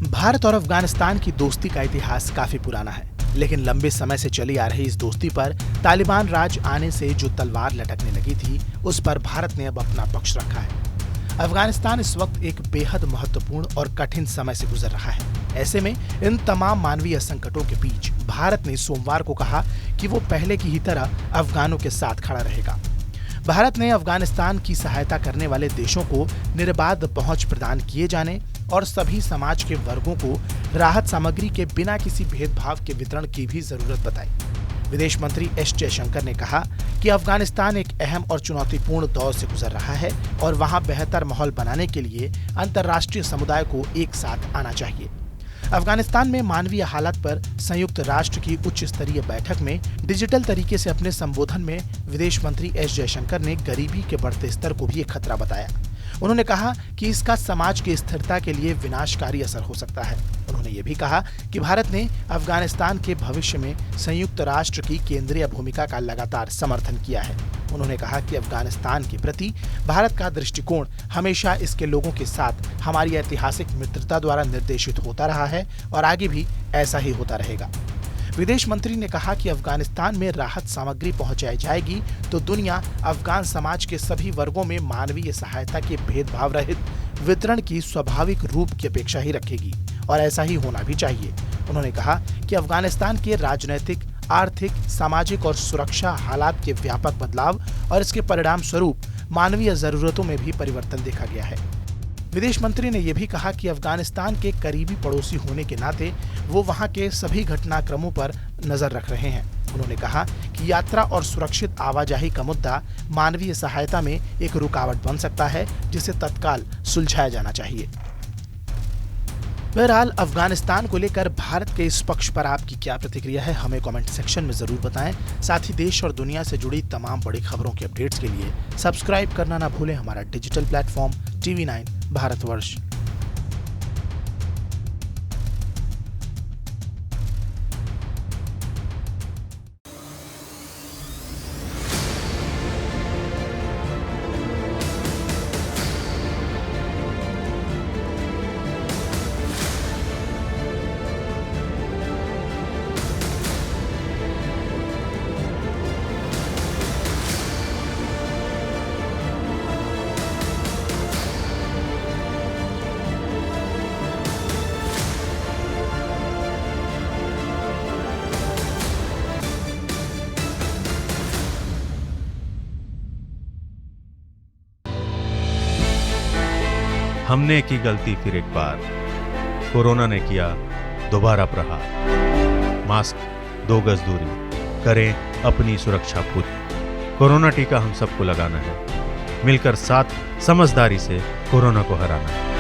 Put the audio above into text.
भारत और अफगानिस्तान की दोस्ती का इतिहास काफी पुराना है, लेकिन लंबे समय से चली आ रही इस दोस्ती पर तालिबान राज आने से जो तलवार लटकने लगी थी, उस पर भारत ने अब अपना पक्ष रखा है। अफगानिस्तान इस वक्त एक बेहद महत्वपूर्ण और कठिन समय से गुजर रहा है। ऐसे में इन तमाम मानवीय संकटों के बीच भारत ने सोमवार को कहा कि वो पहले की ही तरह अफगानों के साथ खड़ा रहेगा। भारत ने अफगानिस्तान की सहायता करने वाले देशों को निर्बाध पहुंच प्रदान किए जाने और सभी समाज के वर्गों को राहत सामग्री के बिना किसी भेदभाव के वितरण की भी जरूरत बताई। विदेश मंत्री एस जयशंकर ने कहा कि अफगानिस्तान एक अहम और चुनौतीपूर्ण दौर से गुजर रहा है और वहां बेहतर माहौल बनाने के लिए अंतर्राष्ट्रीय समुदाय को एक साथ आना चाहिए। अफगानिस्तान में मानवीय हालात पर संयुक्त राष्ट्र की उच्च स्तरीय बैठक में डिजिटल तरीके से अपने संबोधन में विदेश मंत्री एस जयशंकर ने गरीबी के बढ़ते स्तर को भी एक खतरा बताया। उन्होंने कहा कि इसका समाज की स्थिरता के लिए विनाशकारी असर हो सकता है। उन्होंने ये भी कहा कि भारत ने अफगानिस्तान के भविष्य में संयुक्त राष्ट्र की केंद्रीय भूमिका का लगातार समर्थन किया है। उन्होंने कहा कि अफगानिस्तान के प्रति भारत का दृष्टिकोण हमेशा इसके लोगों के साथ हमारी ऐतिहासिक मित्रता द्वारा निर्देशित होता रहा है और आगे भी ऐसा ही होता रहेगा। विदेश मंत्री ने कहा कि अफगानिस्तान में राहत सामग्री पहुंचाई जाएगी तो दुनिया अफगान समाज के सभी वर्गों में मानवीय सहायता के भेदभाव रहित वितरण की स्वाभाविक रूप की अपेक्षा ही रखेगी और ऐसा ही होना भी चाहिए। उन्होंने कहा कि अफगानिस्तान के राजनैतिक, आर्थिक, सामाजिक और सुरक्षा हालात के व्यापक बदलाव और इसके परिणाम स्वरूप मानवीय जरूरतों में भी परिवर्तन देखा गया है। विदेश मंत्री ने यह भी कहा कि अफगानिस्तान के करीबी पड़ोसी होने के नाते वो वहां के सभी घटनाक्रमों पर नजर रख रहे हैं। उन्होंने कहा कि यात्रा और सुरक्षित आवाजाही का मुद्दा मानवीय सहायता में एक रुकावट बन सकता है, जिसे तत्काल सुलझाया जाना चाहिए। बहरहाल अफगानिस्तान को लेकर भारत के इस पक्ष पर आपकी क्या प्रतिक्रिया है, हमें कमेंट सेक्शन में जरूर बताएं। साथ ही देश और दुनिया से जुड़ी तमाम बड़ी खबरों के अपडेट्स के लिए सब्सक्राइब करना ना भूलें हमारा डिजिटल प्लेटफॉर्म TV9 भारतवर्ष। हमने की गलती फिर एक बार, कोरोना ने किया दोबारा प्रहार। मास्क, 2 गज दूरी, करें अपनी सुरक्षा खुद। कोरोना टीका हम सबको लगाना है, मिलकर साथ समझदारी से कोरोना को हराना है।